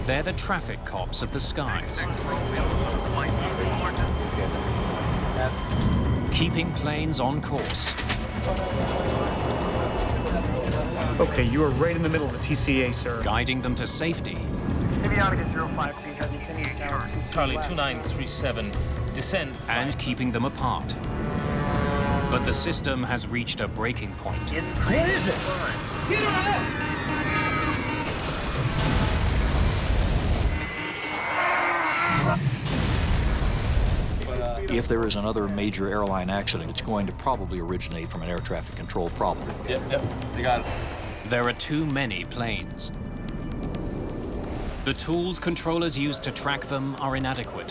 They're the traffic cops of the skies, keeping planes on course. Okay, you are right in the middle of the TCA, sir. Guiding them to safety. Avianca 05C, heavy descending tower. Charlie 2937, descend. And keeping them apart. But the system has reached a breaking point. What is it? If there is another major airline accident, it's going to probably originate from an air traffic control problem. Yep, you got it. There are too many planes. The tools controllers use to track them are inadequate.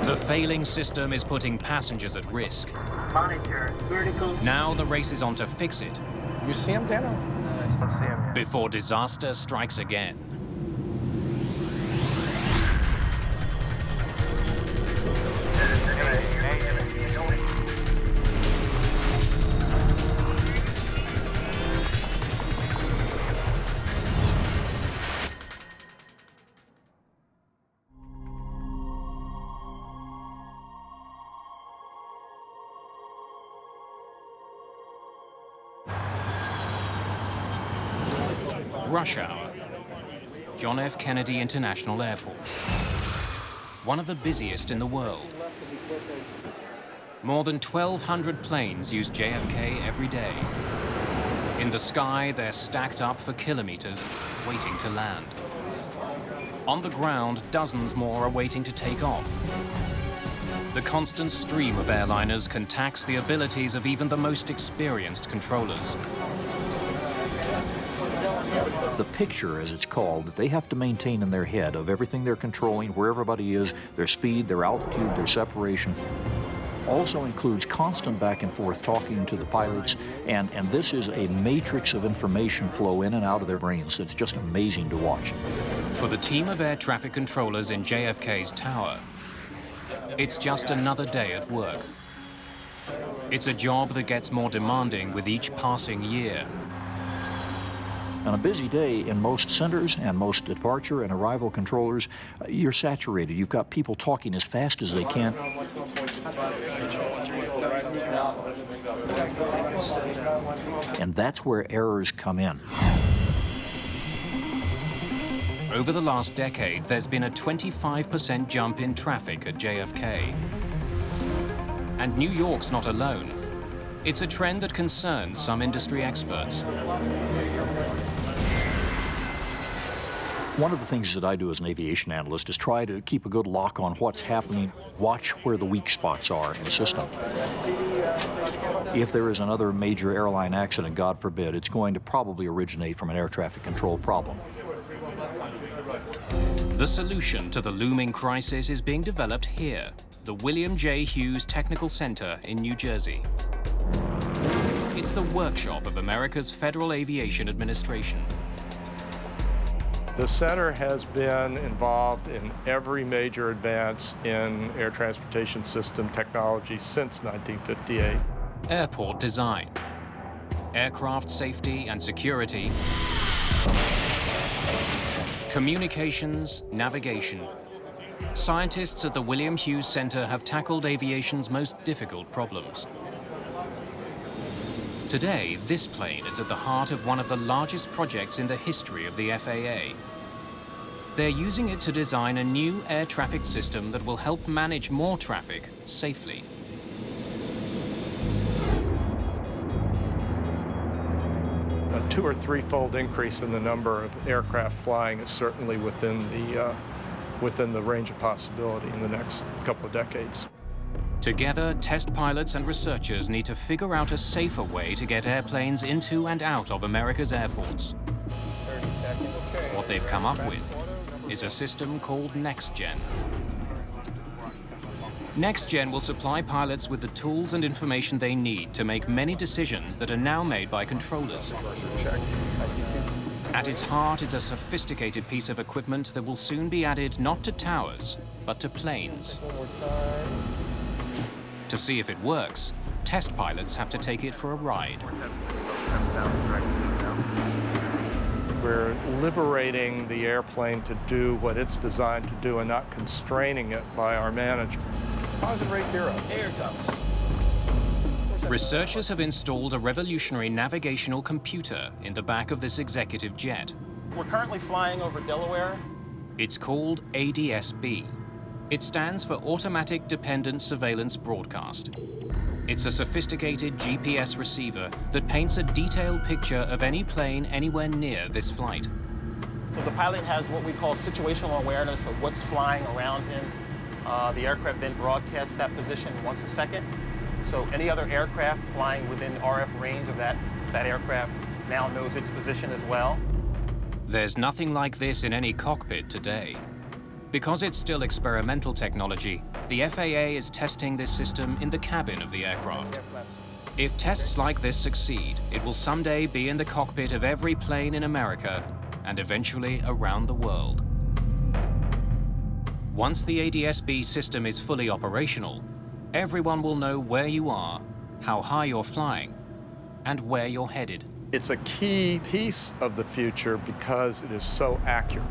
The failing system is putting passengers at risk. Monitor, vertical. Now the race is on to fix it. You see him, Dano? No, I still see him. Before disaster strikes again. Rush hour. John F. Kennedy International Airport. One of the busiest in the world. More than 1,200 planes use JFK every day. In the sky, they're stacked up for kilometers, waiting to land. On the ground, dozens more are waiting to take off. The constant stream of airliners can tax the abilities of even the most experienced controllers. The picture, as it's called, that they have to maintain in their head of everything they're controlling, where everybody is, their speed, their altitude, their separation, also includes constant back and forth talking to the pilots, and this is a matrix of information flow in and out of their brains. It's just amazing to watch. For the team of air traffic controllers in JFK's tower, it's just another day at work. It's a job that gets more demanding with each passing year. On a busy day in most centers and most departure and arrival controllers, you're saturated. You've got people talking as fast as they can. And that's where errors come in. Over the last decade, there's been a 25% jump in traffic at JFK. And New York's not alone. It's a trend that concerns some industry experts. One of the things that I do as an aviation analyst is try to keep a good lock on what's happening, watch where the weak spots are in the system. If there is another major airline accident, God forbid, it's going to probably originate from an air traffic control problem. The solution to the looming crisis is being developed here, the William J. Hughes Technical Center in New Jersey. It's the workshop of America's Federal Aviation Administration. The center has been involved in every major advance in air transportation system technology since 1958. Airport design, aircraft safety and security, communications, navigation. Scientists at the William Hughes Center have tackled aviation's most difficult problems. Today, this plane is at the heart of one of the largest projects in the history of the FAA. They're using it to design a new air traffic system that will help manage more traffic safely. A 2- or 3-fold increase in the number of aircraft flying is certainly within the range of possibility in the next couple of decades. Together, test pilots and researchers need to figure out a safer way to get airplanes into and out of America's airports. What they've come up with is a system called NextGen. NextGen will supply pilots with the tools and information they need to make many decisions that are now made by controllers. At its heart is a sophisticated piece of equipment that will soon be added not to towers, but to planes. To see if it works, test pilots have to take it for a ride. We're liberating the airplane to do what it's designed to do and not constraining it by our management. Positive rate gear up. Here it comes. Researchers have installed a revolutionary navigational computer in the back of this executive jet. We're currently flying over Delaware. It's called ADS-B. It stands for Automatic Dependent Surveillance Broadcast. It's a sophisticated GPS receiver that paints a detailed picture of any plane anywhere near this flight. So the pilot has what we call situational awareness of what's flying around him. The aircraft then broadcasts that position once a second. So any other aircraft flying within RF range of that aircraft now knows its position as well. There's nothing like this in any cockpit today. Because it's still experimental technology, the FAA is testing this system in the cabin of the aircraft. If tests like this succeed, it will someday be in the cockpit of every plane in America and eventually around the world. Once the ADS-B system is fully operational, everyone will know where you are, how high you're flying, and where you're headed. It's a key piece of the future because it is so accurate.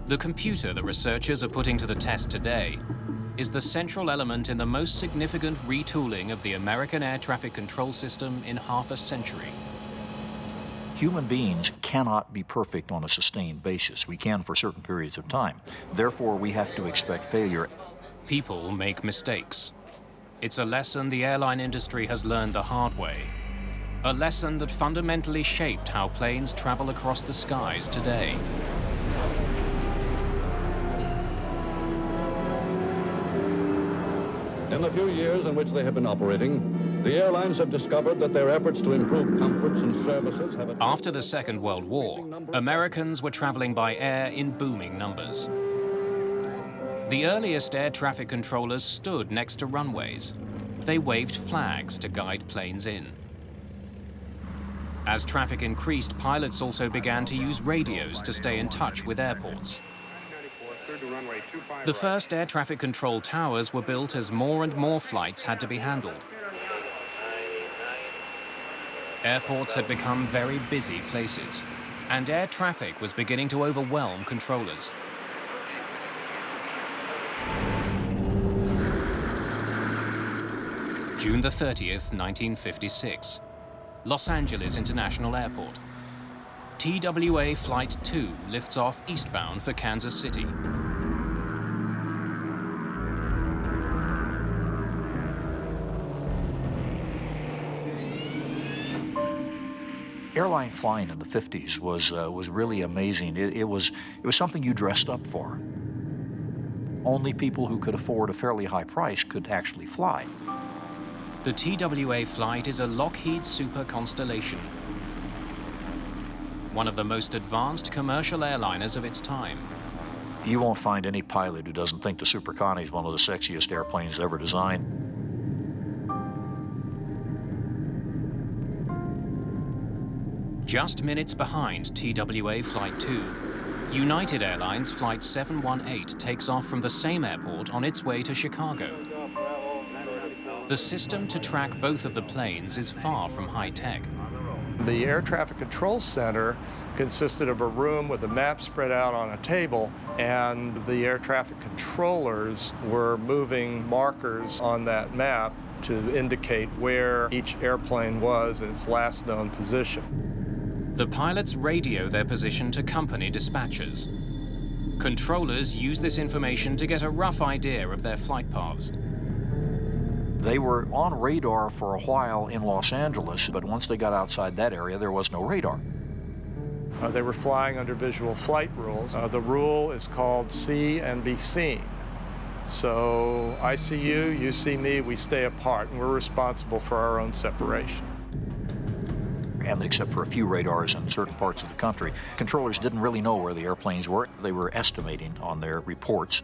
The computer the researchers are putting to the test today is the central element in the most significant retooling of the American air traffic control system in half a century. Human beings cannot be perfect on a sustained basis. We can for certain periods of time. Therefore, we have to expect failure. People make mistakes. It's a lesson the airline industry has learned the hard way. A lesson that fundamentally shaped how planes travel across the skies today. In the few years in which they have been operating, the airlines have discovered that their efforts to improve comforts and services have... After the Second World War, Americans were traveling by air in booming numbers. The earliest air traffic controllers stood next to runways. They waved flags to guide planes in. As traffic increased, pilots also began to use radios to stay in touch with airports. The first air traffic control towers were built as more and more flights had to be handled. Airports had become very busy places, and air traffic was beginning to overwhelm controllers. June the 30th, 1956. Los Angeles International Airport. TWA Flight 2 lifts off eastbound for Kansas City. Airline flying in the 50s was really amazing. It was something you dressed up for. Only people who could afford a fairly high price could actually fly. The TWA flight is a Lockheed Super Constellation, one of the most advanced commercial airliners of its time. You won't find any pilot who doesn't think the Super Connie is one of the sexiest airplanes ever designed. Just minutes behind TWA Flight 2, United Airlines Flight 718 takes off from the same airport on its way to Chicago. The system to track both of the planes is far from high-tech. The Air Traffic Control Center consisted of a room with a map spread out on a table, and the air traffic controllers were moving markers on that map to indicate where each airplane was in its last known position. The pilots radio their position to company dispatchers. Controllers use this information to get a rough idea of their flight paths. They were on radar for a while in Los Angeles, but once they got outside that area, there was no radar. They were flying under visual flight rules. The rule is called see and be seen. So I see you, you see me, we stay apart, and we're responsible for our own separation. And except for a few radars in certain parts of the country, controllers didn't really know where the airplanes were. They were estimating on their reports.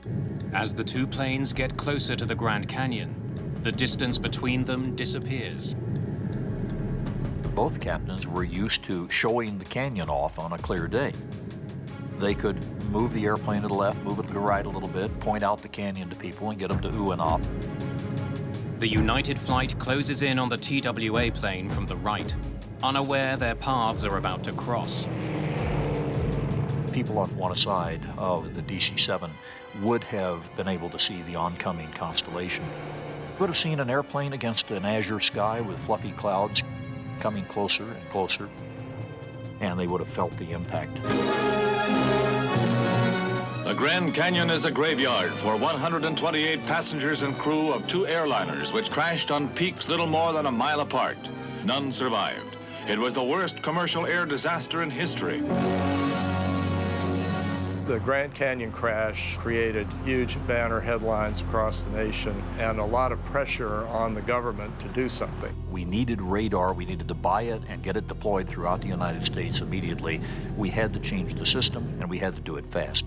As the two planes get closer to the Grand Canyon, the distance between them disappears. Both captains were used to showing the canyon off on a clear day. They could move the airplane to the left, move it to the right a little bit, point out the canyon to people and get them to ooh and ah. The United flight closes in on the TWA plane from the right, unaware their paths are about to cross. people on one side of the DC-7 would have been able to see the oncoming constellation. Would have seen an airplane against an azure sky with fluffy clouds coming closer and closer, and they would have felt the impact. The Grand Canyon is a graveyard for 128 passengers and crew of 2 airliners which crashed on peaks little more than a mile apart. None survived. It was the worst commercial air disaster in history. The Grand Canyon crash created huge banner headlines across the nation and a lot of pressure on the government to do something. We needed radar, we needed to buy it and get it deployed throughout the United States immediately. We had to change the system, and we had to do it fast.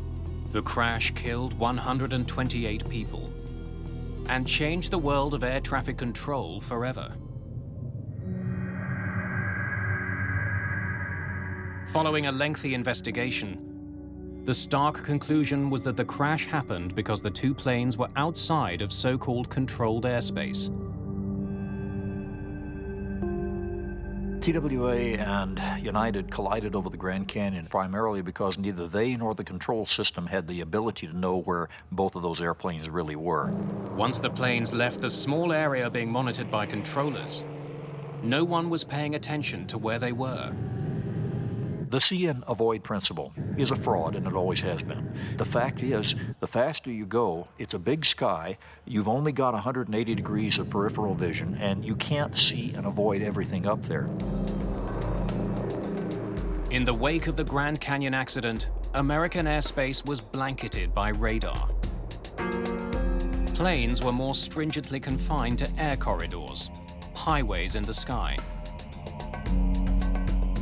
The crash killed 128 people and changed the world of air traffic control forever. Following a lengthy investigation, the stark conclusion was that the crash happened because the 2 planes were outside of so-called controlled airspace. TWA and United collided over the Grand Canyon primarily because neither they nor the control system had the ability to know where both of those airplanes really were. Once the planes left the small area being monitored by controllers, no one was paying attention to where they were. The see and avoid principle is a fraud, and it always has been. The fact is, the faster you go, it's a big sky, you've only got 180 degrees of peripheral vision, and you can't see and avoid everything up there. In the wake of the Grand Canyon accident, American airspace was blanketed by radar. Planes were more stringently confined to air corridors, highways in the sky.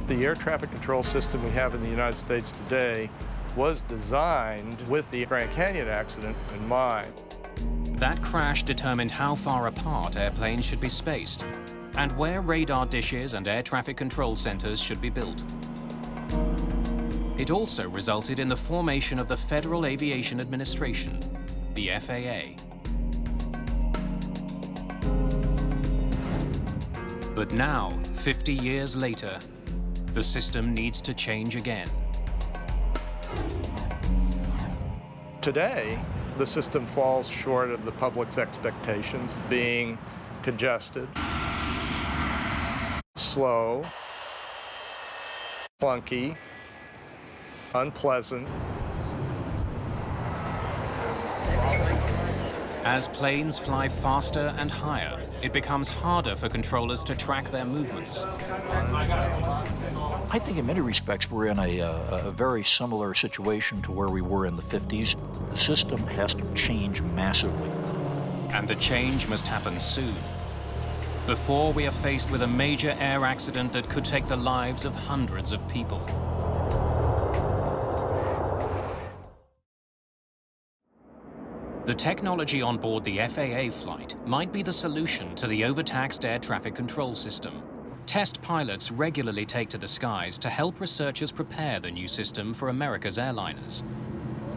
The air traffic control system we have in the United States today was designed with the Grand Canyon accident in mind. That crash determined how far apart airplanes should be spaced and where radar dishes and air traffic control centers should be built. It also resulted in the formation of the Federal Aviation Administration, the FAA. But now, 50 years later, the system needs to change again. Today, the system falls short of the public's expectations, being congested, slow, clunky, unpleasant. As planes fly faster and higher, it becomes harder for controllers to track their movements. I think in many respects we're in a very similar situation to where we were in the 50s. The system has to change massively. And the change must happen soon, before we are faced with a major air accident that could take the lives of hundreds of people. The technology on board the FAA flight might be the solution to the overtaxed air traffic control system. Test pilots regularly take to the skies to help researchers prepare the new system for America's airliners.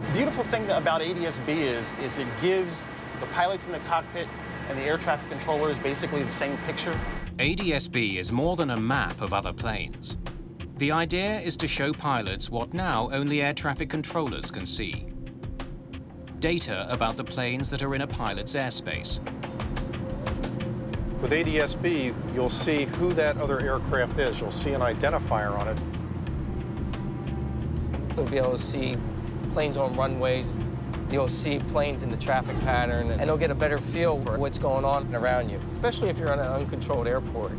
The beautiful thing about ADS-B is it gives the pilots in the cockpit and the air traffic controllers basically the same picture. ADS-B is more than a map of other planes. The idea is to show pilots what now only air traffic controllers can see. Data about the planes that are in a pilot's airspace. With ADS-B, you'll see who that other aircraft is. You'll see an identifier on it. You'll be able to see planes on runways. You'll see planes in the traffic pattern, and you'll get a better feel for what's going on around you, especially if you're on an uncontrolled airport.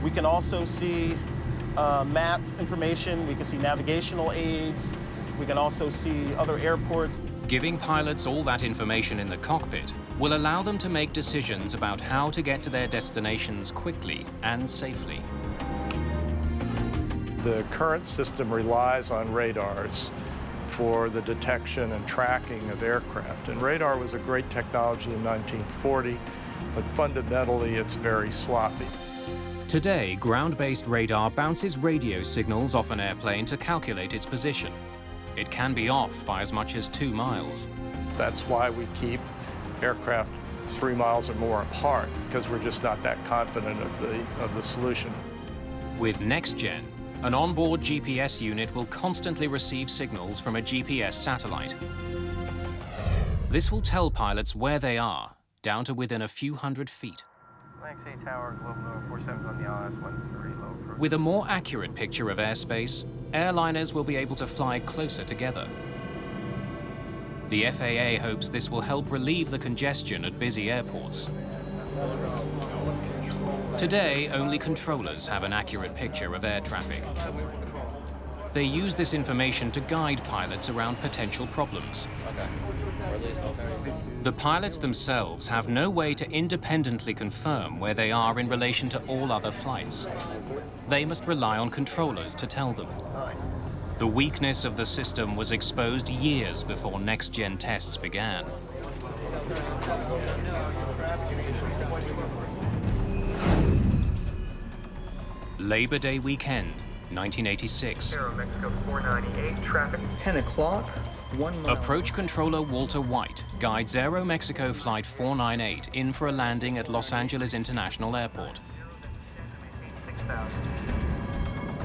We can also see map information. We can see navigational aids. We can also see other airports. Giving pilots all that information in the cockpit will allow them to make decisions about how to get to their destinations quickly and safely. The current system relies on radars for the detection and tracking of aircraft. And radar was a great technology in 1940, but fundamentally it's very sloppy. Today, ground-based radar bounces radio signals off an airplane to calculate its position. It can be off by as much as 2 miles. That's why we keep aircraft 3 miles or more apart, because we're just not that confident of the solution. With NextGen, An onboard GPS unit will constantly receive signals from a GPS satellite. This will tell pilots where they are, down to within a few hundred feet. Tower, Global 47 on the LS 13 low. With a more accurate picture of airspace, airliners will be able to fly closer together. The FAA hopes this will help relieve the congestion at busy airports. Today, only controllers have an accurate picture of air traffic. They use this information to guide pilots around potential problems. The pilots themselves have no way to independently confirm where they are in relation to all other flights. They must rely on controllers to tell them. The weakness of the system was exposed years before NextGen tests began. Labor Day weekend, 1986. Mexico 498, traffic 10 o'clock, 1 mile. Approach controller Walter White guides Aeromexico Flight 498 in for a landing at Los Angeles International Airport.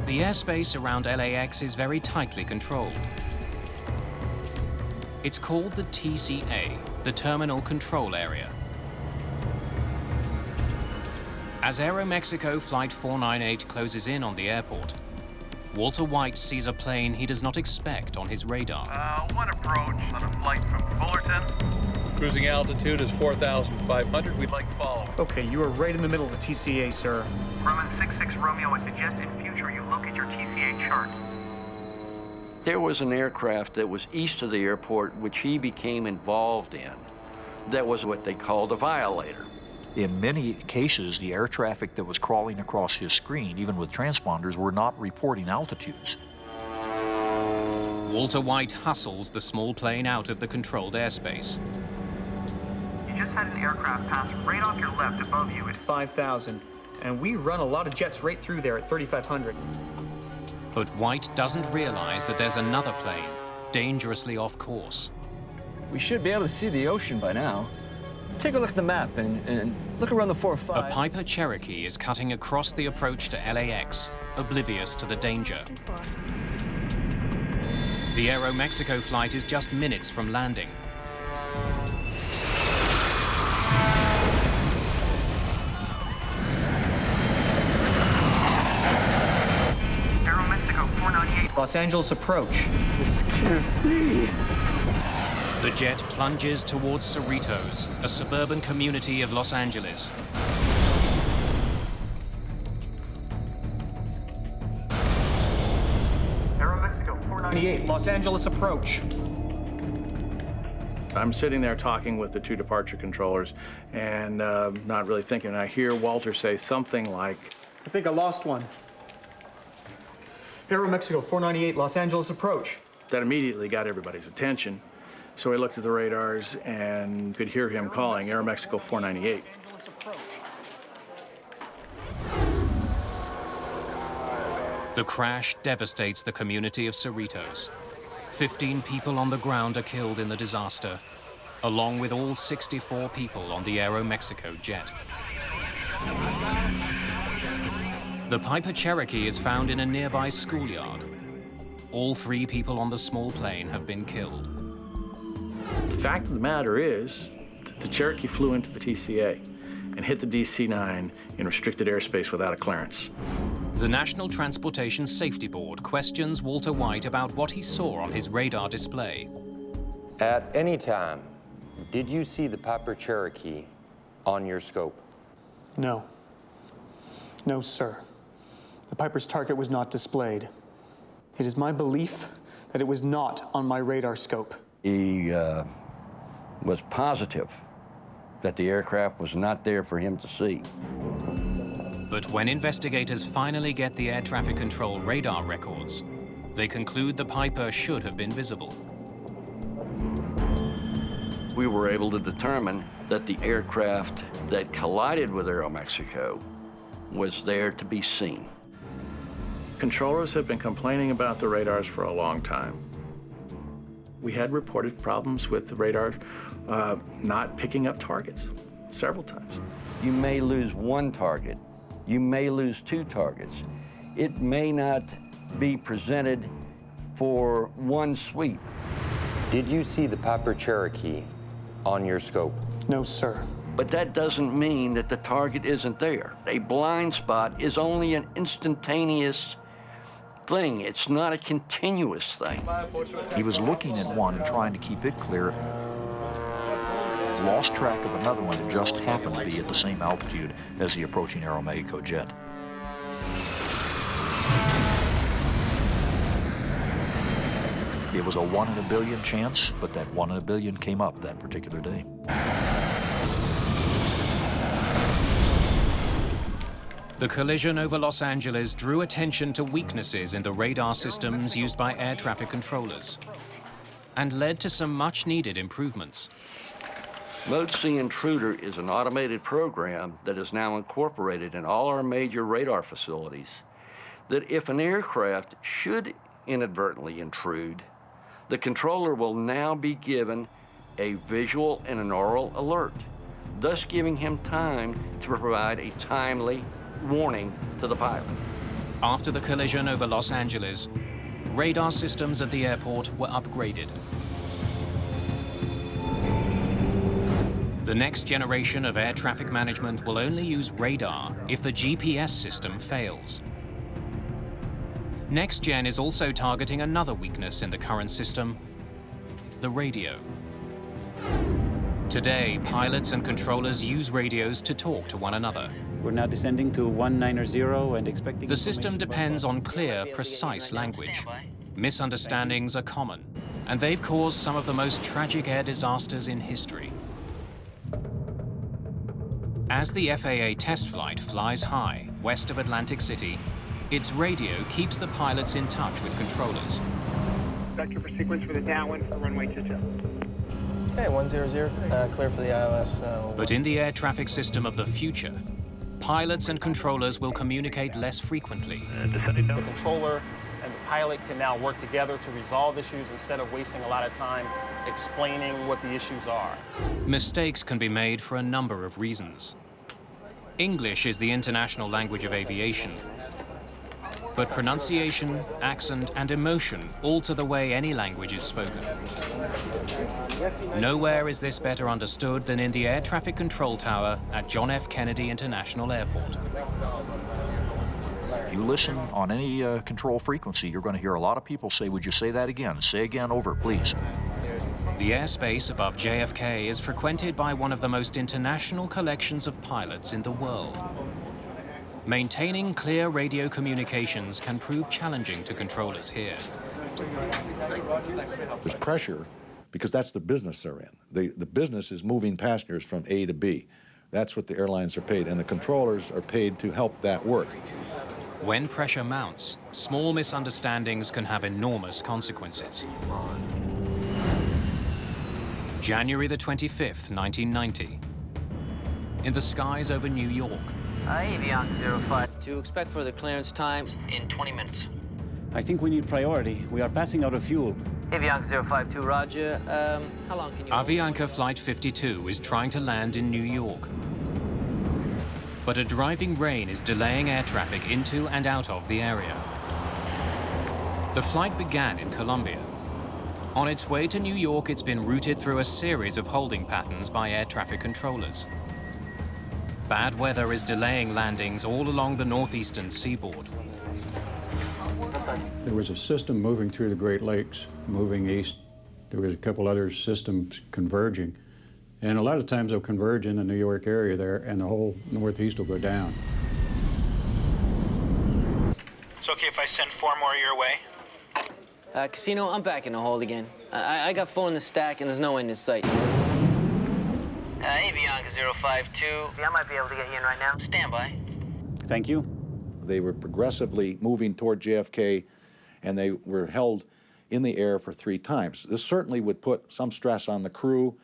The airspace around LAX is very tightly controlled. It's called the TCA, the Terminal Control Area. As Aeromexico Flight 498 closes in on the airport, Walter White sees a plane he does not expect on his radar. One approach on a flight from Fullerton. Cruising altitude is 4,500. We'd like to follow. Okay, you are right in the middle of the TCA, sir. Grumman 66 Romeo, I suggest in future you look at your TCA chart. There was an aircraft that was east of the airport which he became involved in. That was what they called a violator. In many cases, the air traffic that was crawling across his screen, even with transponders, were not reporting altitudes. Walter White hustles the small plane out of the controlled airspace. You just had an aircraft pass right off your left above you at 5,000. And we run a lot of jets right through there at 3,500. But White doesn't realize that there's another plane, dangerously off course. We should be able to see the ocean by now. Take a look at the map and look around the 4-5. A Piper Cherokee is cutting across the approach to LAX, oblivious to the danger. The Aeromexico flight is just minutes from landing. Aeromexico 498. Los Angeles approach. This can't be. The jet plunges towards Cerritos, a suburban community of Los Angeles. Aeromexico 498. Los Angeles approach. I'm sitting there talking with the two departure controllers and not really thinking. I hear Walter say something like, I think I lost one. Aeromexico 498, Los Angeles approach. That immediately got everybody's attention. So I looked at the radars and could hear him calling Aeromexico 498. The crash devastates the community of Cerritos. 15 people on the ground are killed in the disaster, along with all 64 people on the Aeromexico jet. The Piper Cherokee is found in a nearby schoolyard. All 3 people on the small plane have been killed. The fact of the matter is that the Cherokee flew into the TCA and hit the DC-9 in restricted airspace without a clearance. The National Transportation Safety Board questions Walter White about what he saw on his radar display. At any time, did you see the Piper Cherokee on your scope? No. No, sir. The Piper's target was not displayed. It is my belief that it was not on my radar scope. He was positive that the aircraft was not there for him to see. But when investigators finally get the air traffic control radar records, they conclude the Piper should have been visible. We were able to determine that the aircraft that collided with Aeromexico was there to be seen. Controllers have been complaining about the radars for a long time. We had reported problems with the radar not picking up targets several times. You may lose one target. You may lose 2 targets. It may not be presented for one sweep. Did you see the Piper Cherokee on your scope? No, sir. But that doesn't mean that the target isn't there. A blind spot is only an instantaneous thing. It's not a continuous thing. He was looking at one and trying to keep it clear. Lost track of another one that just happened to be at the same altitude as the approaching Aeromexico jet. It was a 1 in a billion chance, but that 1 in a billion came up that particular day. The collision over Los Angeles drew attention to weaknesses in the radar systems used by air traffic controllers and led to some much-needed improvements. Mode C Intruder is an automated program that is now incorporated in all our major radar facilities that if an aircraft should inadvertently intrude, the controller will now be given a visual and an oral alert, thus giving him time to provide a timely warning to the pilot. After the collision over Los Angeles, radar systems at the airport were upgraded. The next generation of air traffic management will only use radar if the GPS system fails. NextGen is also targeting another weakness in the current system, the radio. Today, pilots and controllers use radios to talk to one another. We're now descending to 190 and expecting... The system depends on clear, precise language. Misunderstandings are common, and they've caused some of the most tragic air disasters in history. As the FAA test flight flies high west of Atlantic City, its radio keeps the pilots in touch with controllers. Vector for sequence for the downwind for runway 22. Okay, 100, clear for the ILS. But in the air traffic system of the future, pilots and controllers will communicate less frequently. The controller and the pilot can now work together to resolve issues instead of wasting a lot of time explaining what the issues are. Mistakes can be made for a number of reasons. English is the international language of aviation, but pronunciation, accent, and emotion alter the way any language is spoken. Nowhere is this better understood than in the air traffic control tower at John F. Kennedy International Airport. If you listen on any control frequency, you're going to hear a lot of people say, "Would you say that again? Say again, over, please." The airspace above JFK is frequented by one of the most international collections of pilots in the world. Maintaining clear radio communications can prove challenging to controllers here. There's pressure because that's the business they're in. The business is moving passengers from A to B. That's what the airlines are paid, and the controllers are paid to help that work. When pressure mounts, small misunderstandings can have enormous consequences. January the 25th, 1990. In the skies over New York. Avianca 05. To expect for the clearance time in 20 minutes. I think we need priority. We are passing out of fuel. Avianca 052, roger. How long can you... Avianca Flight 52 is trying to land in New York. But a driving rain is delaying air traffic into and out of the area. The flight began in Colombia. On its way to New York, it's been routed through a series of holding patterns by air traffic controllers. Bad weather is delaying landings all along the northeastern seaboard. There was a system moving through the Great Lakes, moving east. There was a couple other systems converging. And a lot of times they'll converge in the New York area there, and the whole northeast will go down. It's okay if I send 4 more your way? Casino, I'm back in the hold again. I got 4 in the stack, and there's no end in sight. Avianca 052. Yeah, I might be able to get you in right now. Stand by. Thank you. They were progressively moving toward JFK, and they were held in the air for 3 times. This certainly would put some stress on the crew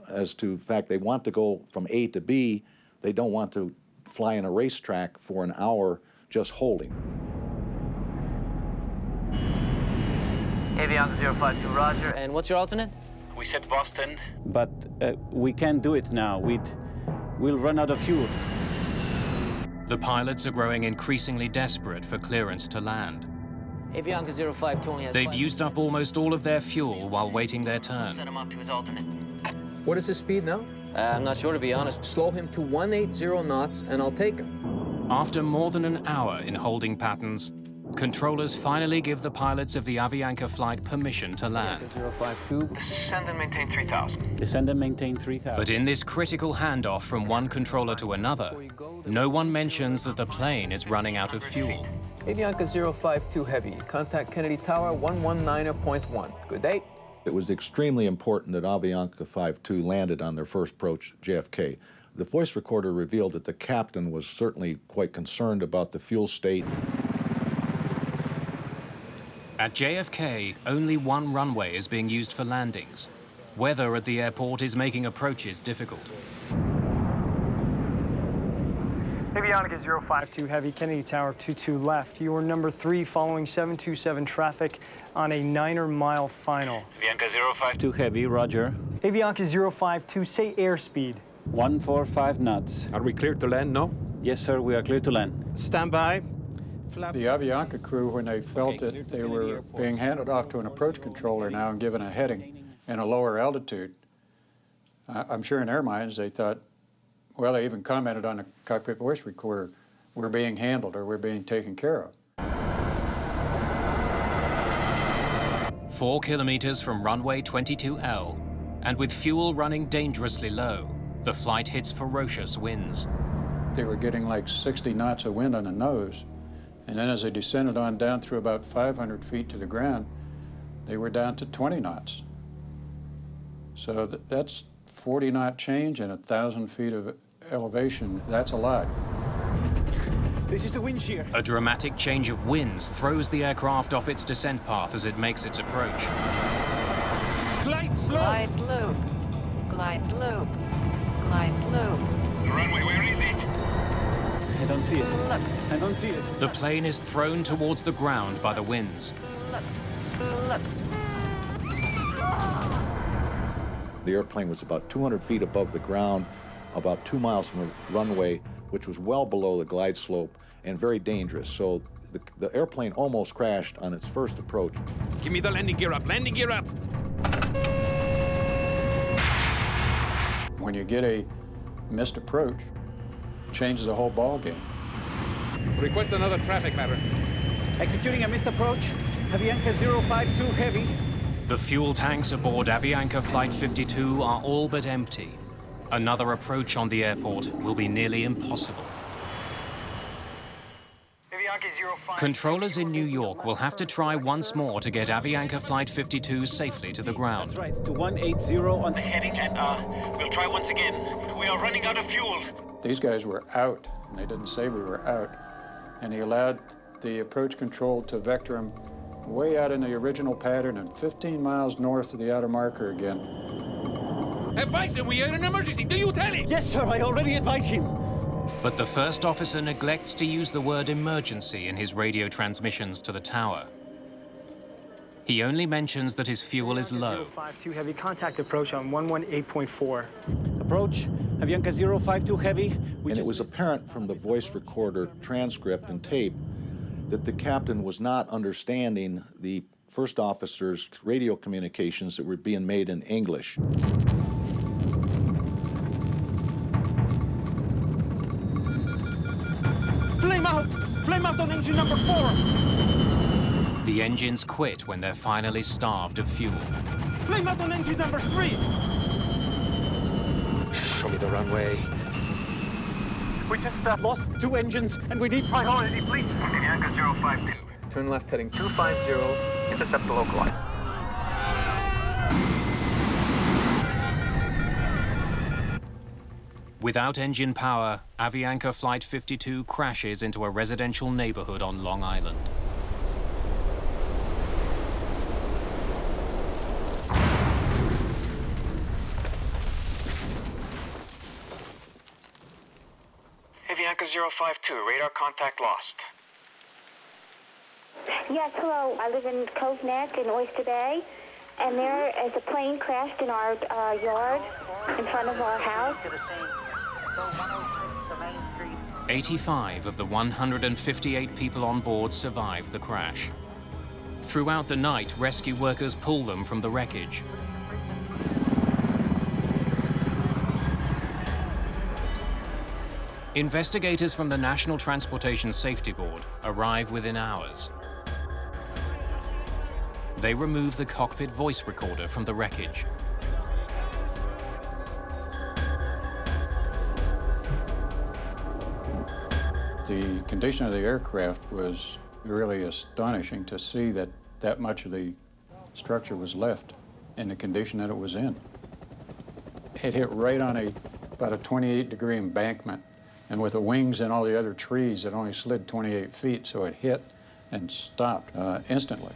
as to the fact they want to go from A to B. They don't want to fly in a racetrack for an hour just holding. Avianca 052, roger. And what's your alternate? We said Boston. But we can't do it now. We'll run out of fuel. The pilots are growing increasingly desperate for clearance to land. Avianca 052 only has They've 5 used up almost all of their fuel while waiting their turn. Set him up to his alternate. What is his speed now? I'm not sure, to be honest. Slow him to 180 knots and I'll take him. After more than an hour in holding patterns, controllers finally give the pilots of the Avianca flight permission to land. 052. Descend and maintain 3,000. Descend and maintain 3,000. But in this critical handoff from one controller to another, no one mentions that the plane is running out of fuel. Avianca 052 Heavy. Contact Kennedy Tower 119.1. Good day. It was extremely important that Avianca 52 landed on their first approach JFK. The voice recorder revealed that the captain was certainly quite concerned about the fuel state. At JFK, only one runway is being used for landings. Weather at the airport is making approaches difficult. Avianca 052 Heavy, Kennedy Tower 22 left. You are number 3 following 727 traffic on a 9-mile final. Avianca 052. Heavy, roger. Avianca 052, say airspeed. 145 knots. Are we cleared to land now? Yes, sir, we are clear to land. Stand by. The Avianca crew, when they felt that they were being handed off to an approach controller now and given a heading in a lower altitude, I'm sure in their minds they thought, well, they even commented on the cockpit voice recorder, we're being handled or we're being taken care of. 4 kilometers from runway 22L, and with fuel running dangerously low, the flight hits ferocious winds. They were getting like 60 knots of wind on the nose. And then as they descended on down through about 500 feet to the ground, they were down to 20 knots. So that's 40 knot change and 1,000 feet of elevation. That's a lot. This is the wind shear. A dramatic change of winds throws the aircraft off its descent path as it makes its approach. Glide slow. Glide slow. Glide slow. Glide slow. The runway, where is it? I don't see it. Look. I don't see it. The plane is thrown towards the ground by the winds. Look. The airplane was about 200 feet above the ground, about 2 miles from the runway, which was well below the glide slope and very dangerous. So the airplane almost crashed on its first approach. Give me the landing gear up. Landing gear up. When you get a missed approach, it changes the whole ball game. Request another traffic pattern. Executing a missed approach. Avianca 052 Heavy. The fuel tanks aboard Avianca Flight 52 are all but empty. Another approach on the airport will be nearly impossible. Controllers in New York will have to try once more to get Avianca Flight 52 safely to the ground. That's right, to 180 on The heading, and we'll try once again. We are running out of fuel. These guys were out, and they didn't say we were out. And he allowed the approach control to vector them way out in the original pattern and 15 miles north of the outer marker again. Advise him we are in an emergency. Do you tell him? Yes, sir, I already advised him. But the first officer neglects to use the word emergency in his radio transmissions to the tower. He only mentions that his fuel is low. 052 Heavy, contact approach on 118.4. Approach, Avianca 052 Heavy. And it was apparent from the voice recorder transcript and tape that the captain was not understanding the first officer's radio communications that were being made in English. Flame out! Flame out on engine number 4! The engines quit when they're finally starved of fuel. Flame out on engine number 3! Show me the runway. We just Lost 2 engines, and we need priority, please. Avianca 052. Turn left heading 250. Intercept the local line. Without engine power, Avianca Flight 52 crashes into a residential neighborhood on Long Island. Avianca 052, radar contact lost. Yes, hello. I live in Cove Neck in Oyster Bay, and there is a plane crashed in our yard in front of our house. 85 of the 158 people on board survived the crash. Throughout the night, rescue workers pull them from the wreckage. Investigators from the National Transportation Safety Board arrive within hours. They remove the cockpit voice recorder from the wreckage. The condition of the aircraft was really astonishing to see that that much of the structure was left in the condition that it was in. It hit right on about a 28-degree embankment, and with the wings and all the other trees, it only slid 28 feet, so it hit and stopped instantly.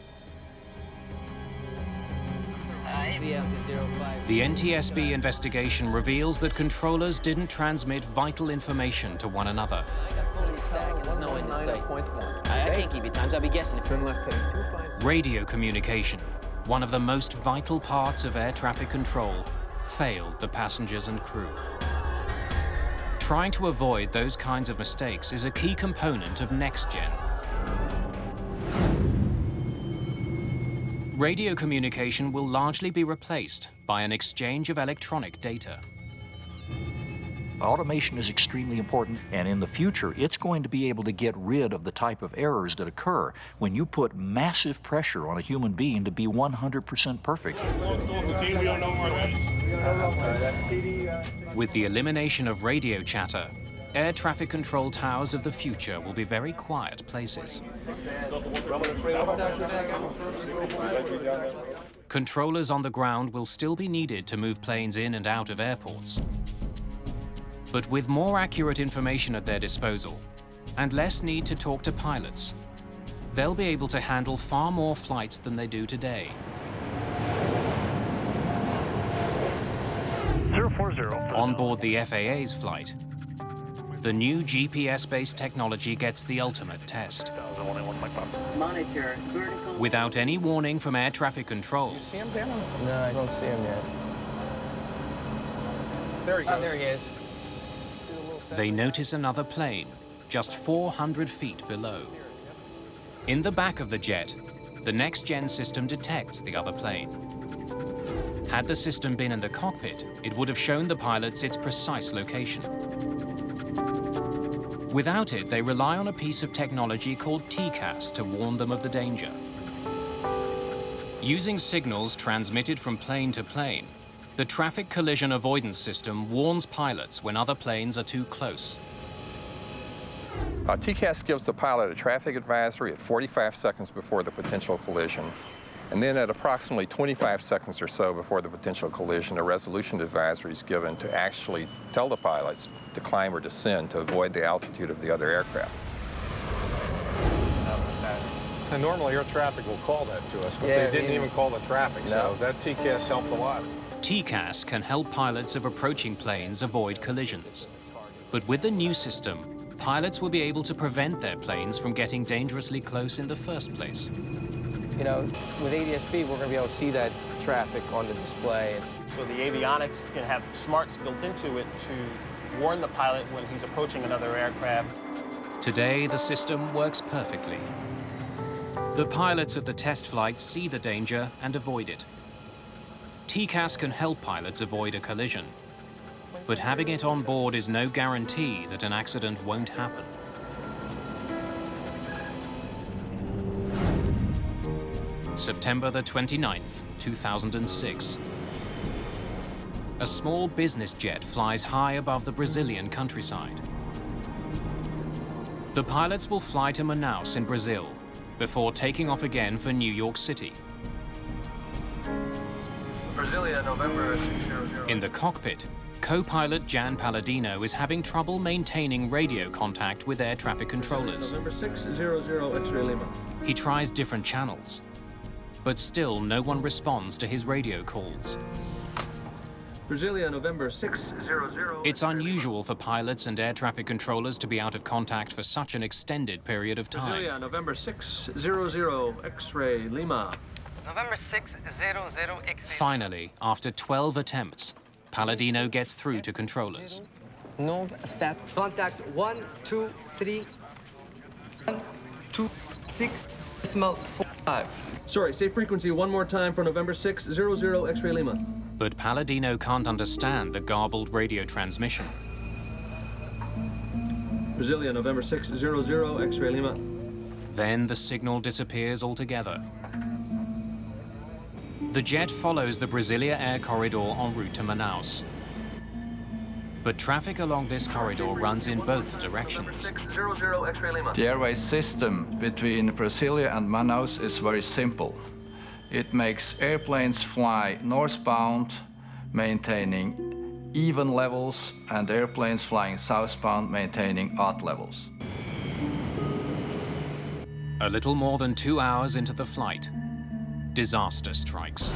The NTSB investigation reveals that controllers didn't transmit vital information to one another. I can't keep you times. I'll be guessing. Turn left heading. Radio communication, one of the most vital parts of air traffic control, failed the passengers and crew. Trying to avoid those kinds of mistakes is a key component of NextGen. Radio communication will largely be replaced by an exchange of electronic data. Automation is extremely important, and in the future, it's going to be able to get rid of the type of errors that occur when you put massive pressure on a human being to be 100% perfect. With the elimination of radio chatter, air traffic control towers of the future will be very quiet places. Controllers on the ground will still be needed to move planes in and out of airports. But with more accurate information at their disposal and less need to talk to pilots, they'll be able to handle far more flights than they do today. 040. On board the FAA's flight, the new GPS-based technology gets the ultimate test. Monitor vertical. Without any warning from air traffic control, You see him, Dan? No, I don't see him yet. There he goes. Oh, there he is. they notice another plane just 400 feet below. In the back of the jet, the NextGen system detects the other plane. Had the system been in the cockpit, it would have shown the pilots its precise location. Without it, they rely on a piece of technology called TCAS to warn them of the danger. Using signals transmitted from plane to plane, the traffic collision avoidance system warns pilots when other planes are too close. TCAS gives the pilot a traffic advisory at 45 seconds before the potential collision. And then at approximately 25 seconds or so before the potential collision, a resolution advisory is given to actually tell the pilots to climb or descend to avoid the altitude of the other aircraft. And normally air traffic will call that to us, but Yeah, they didn't even call the traffic, so that TCAS helped a lot. TCAS can help pilots of approaching planes avoid collisions. But with the new system, pilots will be able to prevent their planes from getting dangerously close in the first place. You know, with ADS-B, we're going to be able to see that traffic on the display. So the avionics can have smarts built into it to warn the pilot when he's approaching another aircraft. Today, the system works perfectly. The pilots of the test flights see the danger and avoid it. TCAS can help pilots avoid a collision, but having it on board is no guarantee that an accident won't happen. September the 29th, 2006. A small business jet flies high above the Brazilian countryside. The pilots will fly to Manaus in Brazil before taking off again for New York City. Brasilia, November 600. In the cockpit, co-pilot Jan Palladino is having trouble maintaining radio contact with air traffic controllers. November 600, X-ray Lima. He tries different channels, but still no one responds to his radio calls. Brasilia, November 600. It's unusual for pilots and air traffic controllers to be out of contact for such an extended period of time. Brasilia, November 600, X-ray Lima. November 600, X-ray. Finally, after 12 attempts, Palladino gets through to controllers. Nov set. Contact 1, 2, 3, 1, 2, 6. Smoke 5. Sorry, say frequency one more time for November 600 X-ray Lima. But Palladino can't understand the garbled radio transmission. Brasilia, November 600 X-ray Lima. Then the signal disappears altogether. The jet follows the Brasilia air corridor en route to Manaus. But traffic along this corridor runs in both directions. The airway system between Brasilia and Manaus is very simple. It makes airplanes fly northbound, maintaining even levels, and airplanes flying southbound, maintaining odd levels. A little more than 2 hours into the flight, disaster strikes.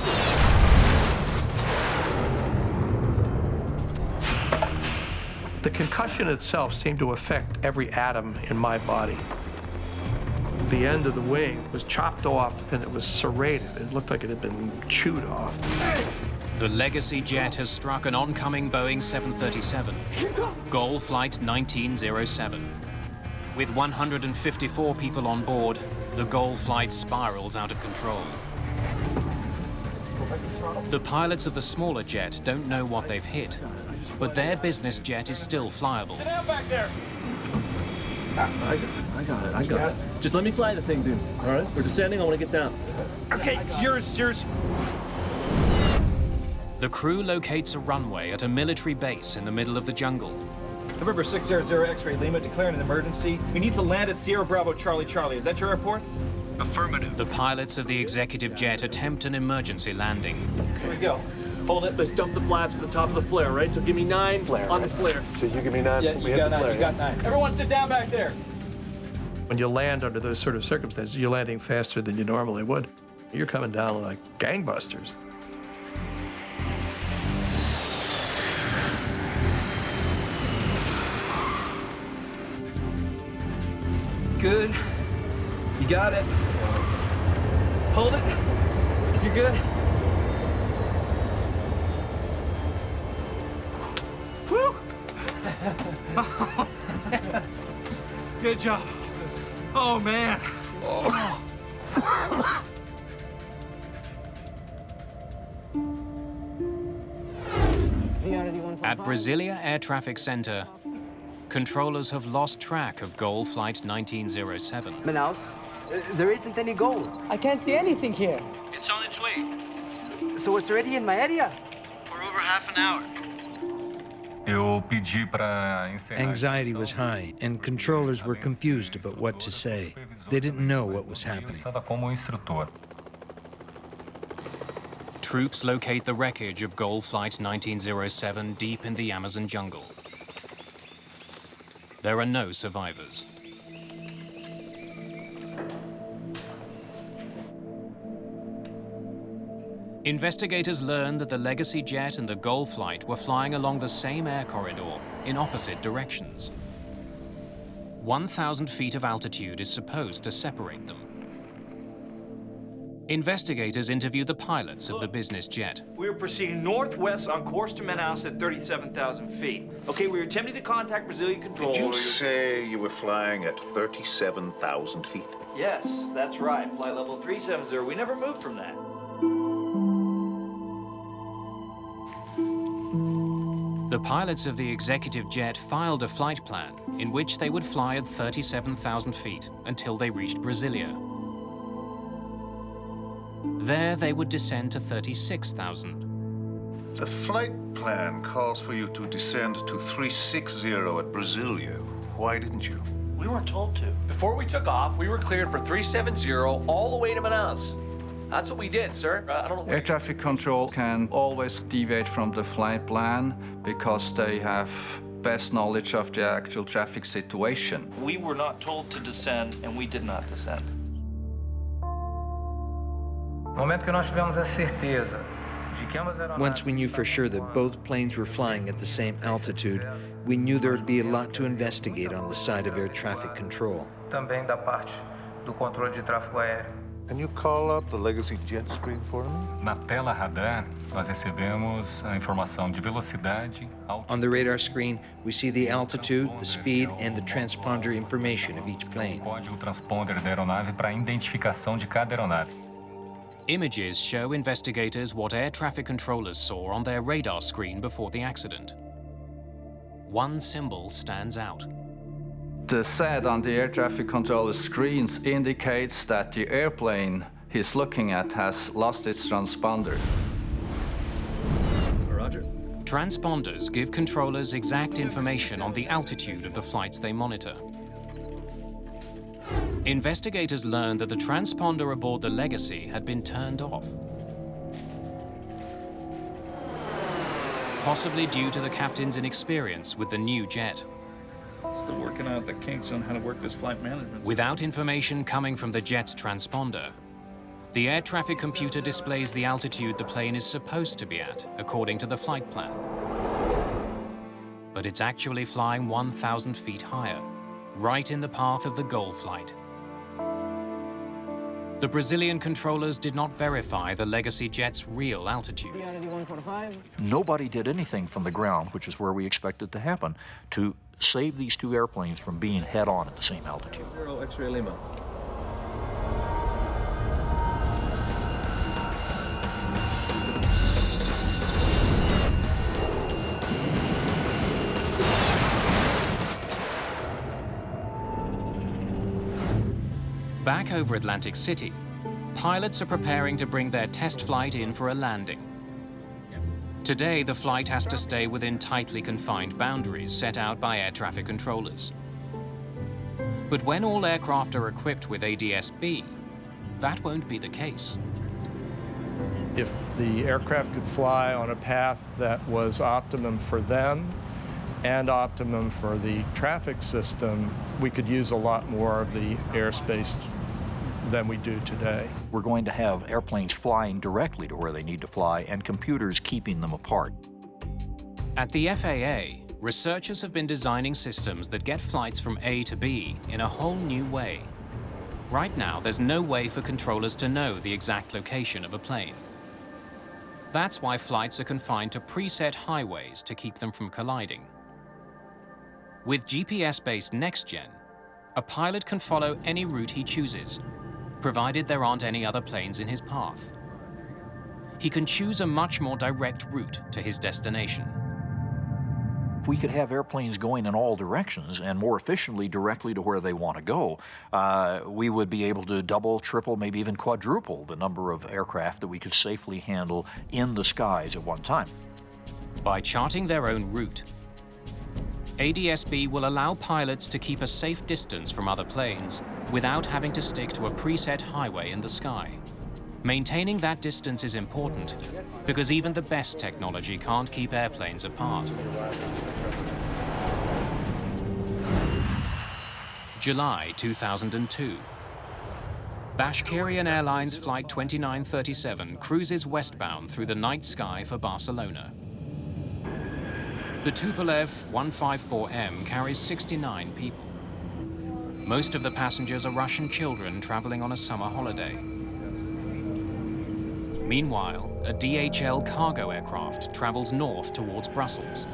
The concussion itself seemed to affect every atom in my body. The end of the wing was chopped off and it was serrated. It looked like it had been chewed off. The Legacy jet has struck an oncoming Boeing 737, GOL Flight 1907. With 154 people on board, the GOL flight spirals out of control. The pilots of the smaller jet don't know what they've hit, but their business jet is still flyable. Sit down back there. I got it. Just let me fly the thing, dude. All right? We're descending. I want to get down. Okay, it's yours. The crew locates a runway at a military base in the middle of the jungle. November 600 X-ray Lima, declaring an emergency. We need to land at Sierra Bravo Charlie Charlie. Is that your airport? Affirmative. The pilots of the executive jet attempt an emergency landing. Here we go. Hold it. Let's dump the flaps to the top of the flare, right? So give me 9 flare, on the flare. So you give me 9. Yeah, you got 9. You got 9. Everyone sit down back there. When you land under those sort of circumstances, you're landing faster than you normally would. You're coming down like gangbusters. Good. You got it. Hold it. You're good. Woo! Good job. Oh, man. At Brasilia Air Traffic Center, controllers have lost track of GOL Flight 1907. Manaus, there isn't any gold. I can't see anything here. It's on its way. So it's already in my area? For over half an hour. Anxiety was high, and controllers were confused about what to say. They didn't know what was happening. Troops locate the wreckage of GOL Flight 1907 deep in the Amazon jungle. There are no survivors. Investigators learn that the Legacy jet and the GOL flight were flying along the same air corridor in opposite directions. 1,000 feet of altitude is supposed to separate them. Investigators interview the pilots of the business jet. We were proceeding northwest on course to Manaus at 37,000 feet. Okay, we were attempting to contact Brazilian control. Did you say you were flying at 37,000 feet? Yes, that's right. Flight level 370. We never moved from that. The pilots of the executive jet filed a flight plan in which they would fly at 37,000 feet until they reached Brasilia. There, they would descend to 36,000. The flight plan calls for you to descend to 360 at Brasilia. Why didn't you? We weren't told to. Before we took off, we were cleared for 370 all the way to Manaus. That's what we did, sir. I don't know. Air traffic control can always deviate from the flight plan because they have best knowledge of the actual traffic situation. We were not told to descend, and we did not descend. Once we knew for sure that both planes were flying at the same altitude, we knew there would be a lot to investigate on the side of air traffic control. Can you call up the legacy jet screen for me? Na tela radar, nós recebemos a informação de velocidade, On the radar screen, we see the altitude, the speed, and the transponder information of each plane. código transponder da aeronave para a identificação de cada aeronave. Images show investigators what air traffic controllers saw on their radar screen before the accident. One symbol stands out. The SAD on the air traffic controller screens indicates that the airplane he's looking at has lost its transponder. Roger. Transponders give controllers exact information on the altitude of the flights they monitor. Investigators learned that the transponder aboard the Legacy had been turned off. Possibly due to the captain's inexperience with the new jet. Still working out the kinks on how to work this flight management. Without information coming from the jet's transponder, the air traffic computer displays the altitude the plane is supposed to be at, according to the flight plan. But it's actually flying 1,000 feet higher, right in the path of the goal flight. The Brazilian controllers did not verify the Legacy jet's real altitude. Nobody did anything from the ground, which is where we expect it to happen, to save these two airplanes from being head-on at the same altitude. 0 X-ray Lima. Back over Atlantic City, pilots are preparing to bring their test flight in for a landing. Today, the flight has to stay within tightly confined boundaries set out by air traffic controllers. But when all aircraft are equipped with ADS-B, that won't be the case. If the aircraft could fly on a path that was optimum for them and optimum for the traffic system, we could use a lot more of the airspace than we do today. We're going to have airplanes flying directly to where they need to fly and computers keeping them apart. At the FAA, researchers have been designing systems that get flights from A to B in a whole new way. Right now, there's no way for controllers to know the exact location of a plane. That's why flights are confined to preset highways to keep them from colliding. With GPS-based NextGen, a pilot can follow any route he chooses, provided there aren't any other planes in his path. He can choose a much more direct route to his destination. If we could have airplanes going in all directions and more efficiently directly to where they want to go, we would be able to double, triple, maybe even quadruple the number of aircraft that we could safely handle in the skies at one time. By charting their own route, ADS-B will allow pilots to keep a safe distance from other planes without having to stick to a preset highway in the sky. Maintaining that distance is important because even the best technology can't keep airplanes apart. July 2002. Bashkirian Airlines Flight 2937 cruises westbound through the night sky for Barcelona. The Tupolev 154M carries 69 people. Most of the passengers are Russian children traveling on a summer holiday. Meanwhile, a DHL cargo aircraft travels north towards Brussels.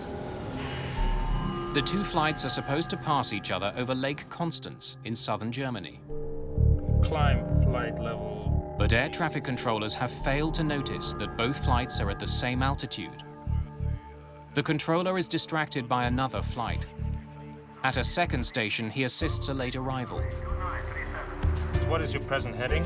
The two flights are supposed to pass each other over Lake Constance in southern Germany. Climb flight level. But air traffic controllers have failed to notice that both flights are at the same altitude. The controller is distracted by another flight. At a second station, he assists a late arrival. So what is your present heading?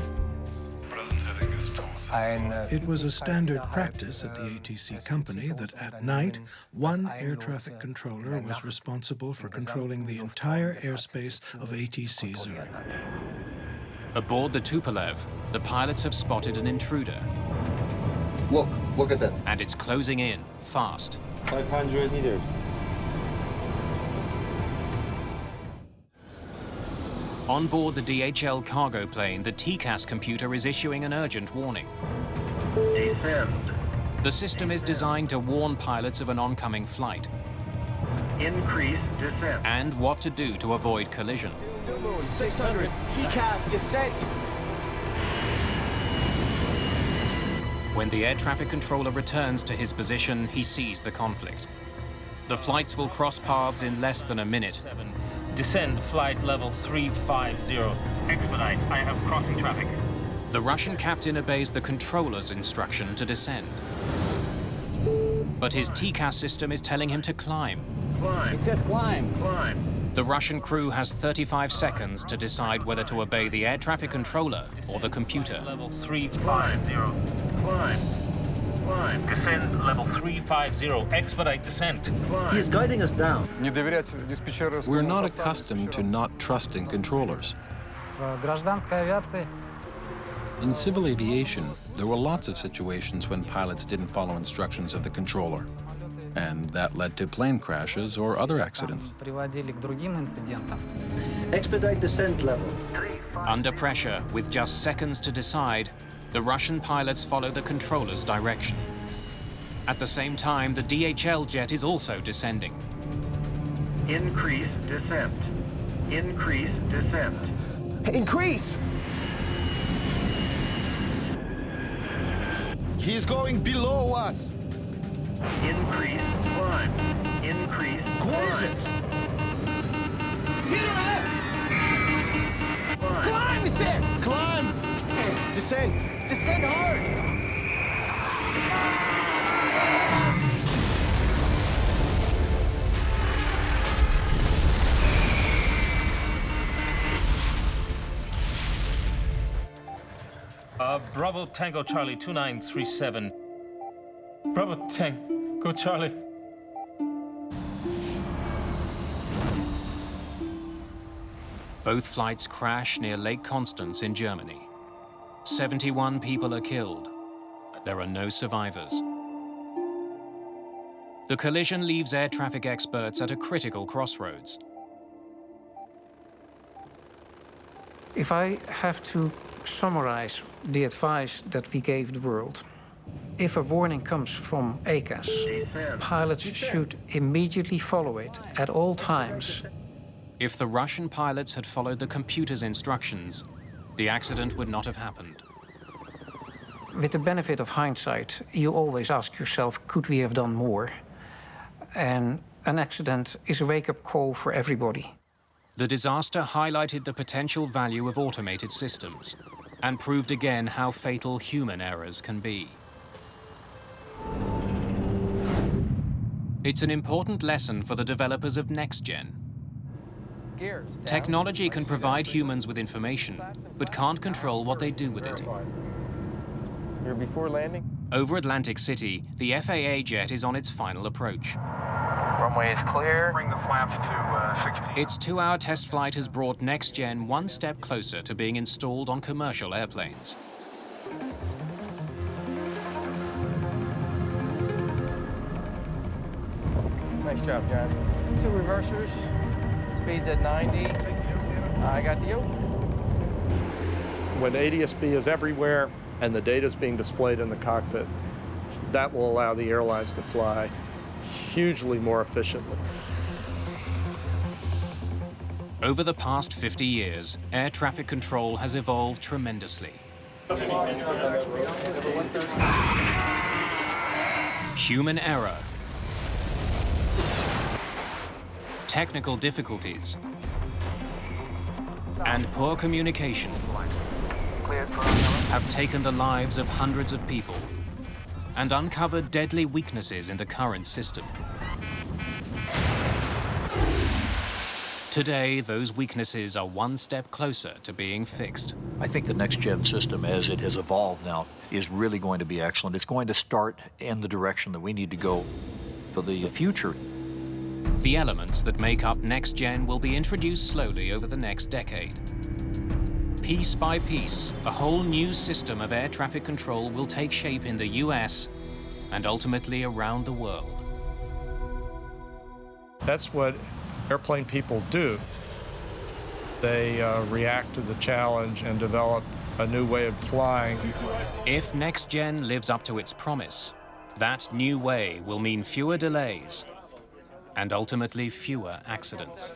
It was a standard practice at the ATC company that at night, one air traffic controller was responsible for controlling the entire airspace of ATC Zurich. Aboard the Tupolev, the pilots have spotted an intruder. Look at that. And it's closing in, fast. 500 meters. On board the DHL cargo plane, the TCAS computer is issuing an urgent warning. Descend. The system is designed to warn pilots of an oncoming flight. Increase descent. And what to do to avoid collision. 600, TCAS descent. When the air traffic controller returns to his position, he sees the conflict. The flights will cross paths in less than a minute. Descend flight level 350. Expedite. I have crossing traffic. The Russian captain obeys the controller's instruction to descend. But his TCAS system is telling him to climb. Climb. It says climb. Climb. The Russian crew has 35 seconds to decide whether to obey the air traffic controller or the computer. Level 350. Climb. Climb. Descend level 350. Expedite descent. Climb. He's guiding us down. We're not accustomed to not trusting controllers. In civil aviation, there were lots of situations when pilots didn't follow instructions of the controller. And that led to plane crashes or other accidents. Expedite descent level. Under pressure, with just seconds to decide, the Russian pilots follow the controller's direction. At the same time, the DHL jet is also descending. Increase descent. Increase descent. Increase! He's going below us. Increase climb. Increase Where is it? climb. Climb, it says! Climb. Descend. Descend hard! Bravo Tango Charlie 2937. Bravo Tango Charlie. Both flights crash near Lake Constance in Germany. 71 people are killed. There are no survivors. The collision leaves air traffic experts at a critical crossroads. If I have to summarize the advice that we gave the world, if a warning comes from ACAS, pilots should immediately follow it at all times. If the Russian pilots had followed the computer's instructions, the accident would not have happened. With the benefit of hindsight, you always ask yourself, could we have done more? And an accident is a wake-up call for everybody. The disaster highlighted the potential value of automated systems and proved again how fatal human errors can be. It's an important lesson for the developers of NextGen. Technology can provide humans with information, but can't control what they do with it. You're before landing? Over Atlantic City, the FAA jet is on its final approach. Runway is clear. Bring the flaps to 16. Its 2-hour test flight has brought NextGen one step closer to being installed on commercial airplanes. Nice job, John. 2 reversers. Speed's at 90. I got the yoke. When ADSB is everywhere and the data is being displayed in the cockpit, that will allow the airlines to fly hugely more efficiently. Over the past 50 years, air traffic control has evolved tremendously. Human error, technical difficulties, and poor communication have taken the lives of hundreds of people and uncovered deadly weaknesses in the current system. Today, those weaknesses are one step closer to being fixed. I think the NextGen system, as it has evolved now, is really going to be excellent. It's going to start in the direction that we need to go for the future. The elements that make up NextGen will be introduced slowly over the next decade. Piece by piece, a whole new system of air traffic control will take shape in the US and ultimately around the world. That's what airplane people do. They react to the challenge and develop a new way of flying. If NextGen lives up to its promise, that new way will mean fewer delays and ultimately fewer accidents.